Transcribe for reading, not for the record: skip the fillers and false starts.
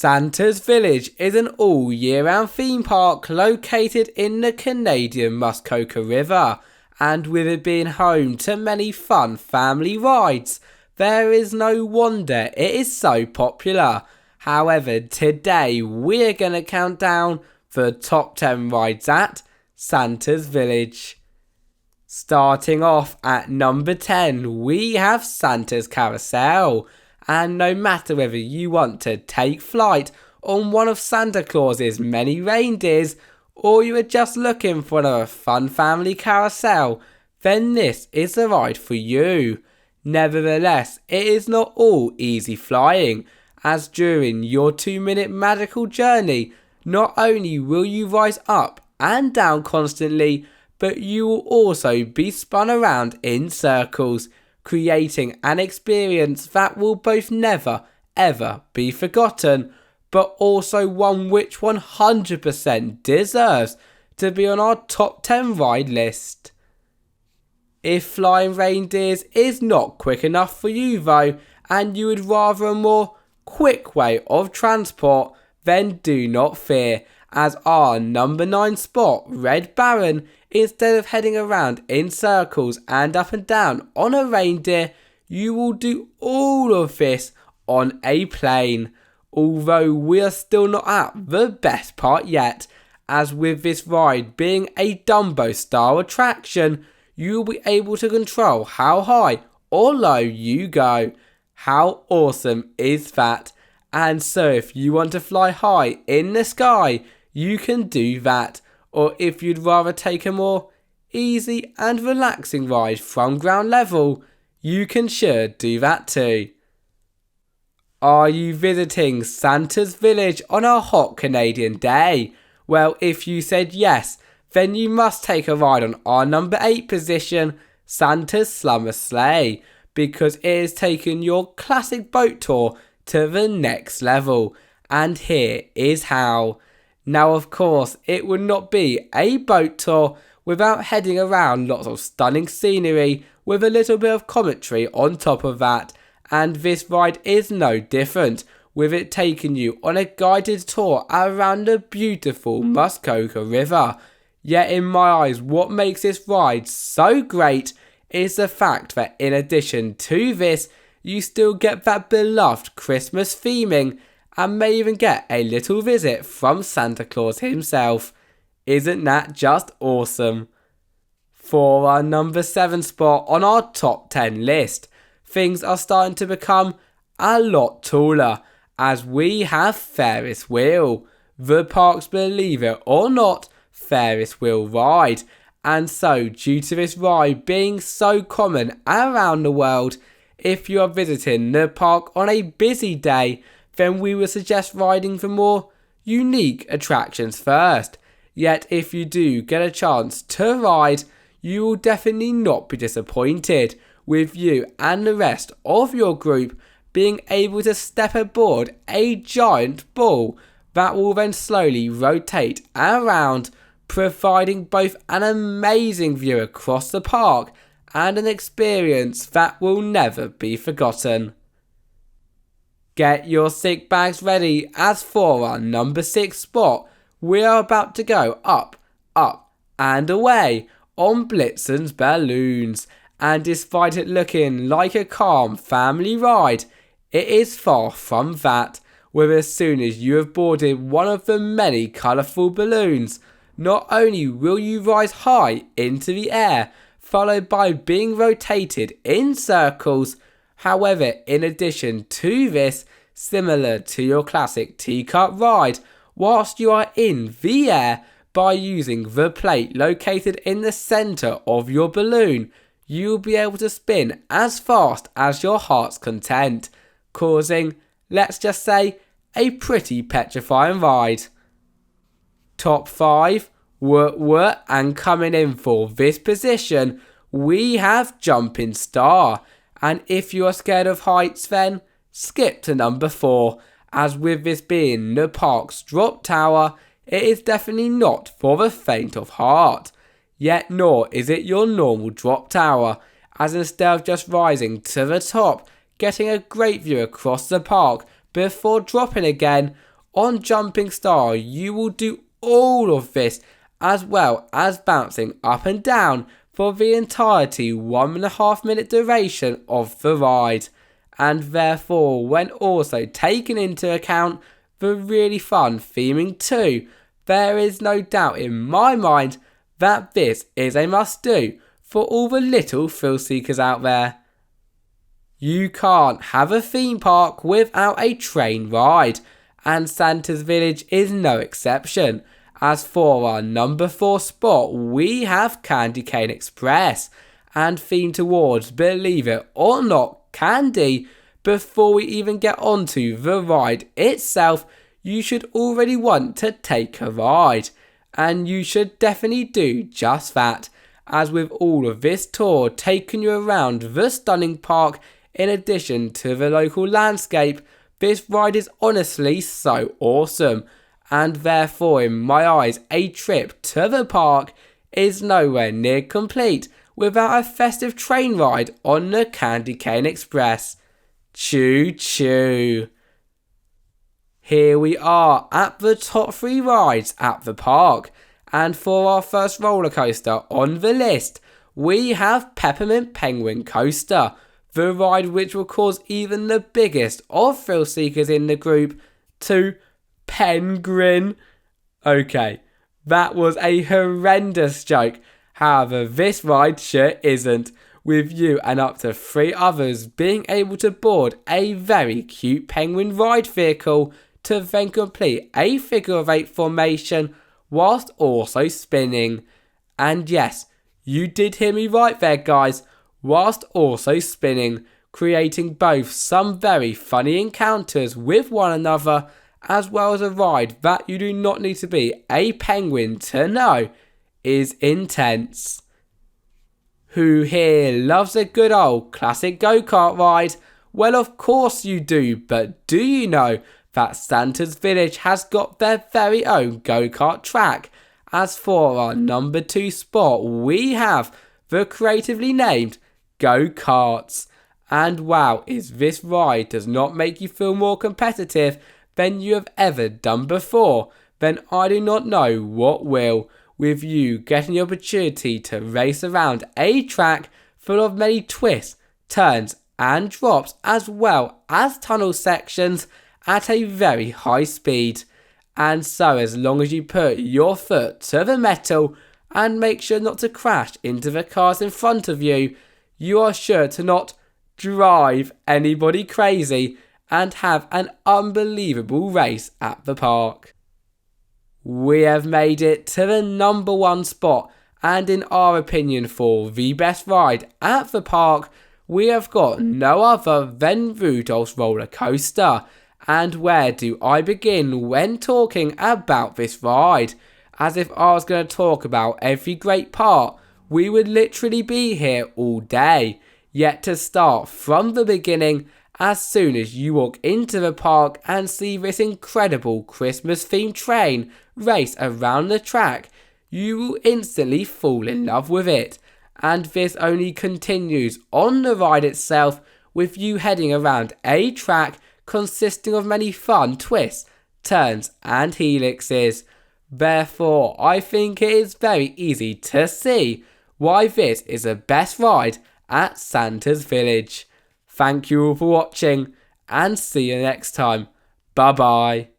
Santa's Village is an all year round theme park located in the Canadian Muskoka River, and with it being home to many fun family rides, there is no wonder it is so popular. However, today we're going to count down the top 10 rides at Santa's Village. Starting off at number 10, we have Santa's Carousel. And no matter whether you want to take flight on one of Santa Claus's many reindeers, or you are just looking for another fun family carousel, then this is the ride for you. Nevertheless, it is not all easy flying, as during your 2-minute magical journey, not only will you rise up and down constantly, but you will also be spun around in circles, creating an experience that will both never ever be forgotten, but also one which 100% deserves to be on our top 10 ride list. If flying reindeers is not quick enough for you though, and you would rather a more quick way of transport, then do not fear, as our number 9 spot, Red Baron, instead of heading around in circles and up and down on a reindeer, you will do all of this on a plane. Although we are still not at the best part yet, as with this ride being a Dumbo style attraction, you will be able to control how high or low you go. How awesome is that? And so if you want to fly high in the sky, you can do that. Or if you'd rather take a more easy and relaxing ride from ground level, you can sure do that too. Are you visiting Santa's Village on a hot Canadian day? Well, if you said yes, then you must take a ride on our number 8 position, Santa's Slumber Sleigh, because it has taken your classic boat tour to the next level. And here is how. Now of course, it would not be a boat tour without heading around lots of stunning scenery with a little bit of commentary on top of that, and this ride is no different, with it taking you on a guided tour around the beautiful Muskoka River. Yet in my eyes, what makes this ride so great is the fact that in addition to this, you still get that beloved Christmas theming, and may even get a little visit from Santa Claus himself. Isn't that just awesome? For our number 7 spot on our top 10 list, things are starting to become a lot taller, as we have Ferris Wheel, the park's believe it or not Ferris Wheel ride. And so due to this ride being so common around the world, if you are visiting the park on a busy day, then we would suggest riding the more unique attractions first. Yet if you do get a chance to ride, you will definitely not be disappointed, with you and the rest of your group being able to step aboard a giant ball that will then slowly rotate around, providing both an amazing view across the park and an experience that will never be forgotten. Get your sick bags ready, as for our number 6 spot, we are about to go up, up and away on Blitzen's balloons, and despite it looking like a calm family ride, it is far from that, with as soon as you have boarded one of the many colourful balloons, not only will you rise high into the air, followed by being rotated in circles. However, in addition to this, similar to your classic teacup ride, whilst you are in the air, by using the plate located in the centre of your balloon, you will be able to spin as fast as your heart's content, causing, let's just say, a pretty petrifying ride. Top 5, and coming in for this position, we have Jumpin Star. And if you are scared of heights, then skip to number 4, as with this being the park's drop tower, it is definitely not for the faint of heart. Yet nor is it your normal drop tower, as instead of just rising to the top, getting a great view across the park before dropping again, on Jumpin Star, you will do all of this as well as bouncing up and down for the entirety 1.5 minute duration of the ride. And therefore, when also taking into account the really fun theming too, there is no doubt in my mind that this is a must do for all the little thrill seekers out there. You can't have a theme park without a train ride, and Santa's Village is no exception. As for our number 4 spot, we have Candy Cane Express, and themed towards, believe it or not, candy. Before we even get onto the ride itself, you should already want to take a ride, and you should definitely do just that, as with all of this tour taking you around the stunning park in addition to the local landscape, this ride is honestly so awesome. And therefore, in my eyes, a trip to the park is nowhere near complete without a festive train ride on the Candy Cane Express. Choo choo. Here we are at the top 3 rides at the park, and for our first roller coaster on the list, we have Peppermint Penguin Coaster, the ride which will cause even the biggest of thrill seekers in the group to Penguin. Okay, that was a horrendous joke. However, this ride sure isn't, with you and up to 3 others being able to board a very cute penguin ride vehicle to then complete a figure of 8 formation whilst also spinning. And yes, you did hear me right there guys, whilst also spinning, creating both some very funny encounters with one another, as well as a ride that you do not need to be a penguin to know is intense. Who here loves a good old classic go-kart ride? Well, of course you do, but do you know that Santa's Village has got their very own go-kart track? As for our number 2 spot, we have the creatively named Go-Karts. And wow, is this ride does not make you feel more competitive than you have ever done before, then I do not know what will, with you getting the opportunity to race around a track full of many twists, turns and drops, as well as tunnel sections at a very high speed. And so as long as you put your foot to the metal and make sure not to crash into the cars in front of you, you are sure to not drive anybody crazy and have an unbelievable race at the park. We have made it to the number 1 spot, and in our opinion for the best ride at the park, we have got no other than Rudolph's roller coaster. And where do I begin when talking about this ride? As if I was going to talk about every great part, we would literally be here all day. Yet to start from the beginning, as soon as you walk into the park and see this incredible Christmas themed train race around the track, you will instantly fall in love with it. And this only continues on the ride itself, with you heading around a track consisting of many fun twists, turns and helixes. Therefore, I think it is very easy to see why this is the best ride at Santa's Village. Thank you all for watching, and see you next time. Bye bye.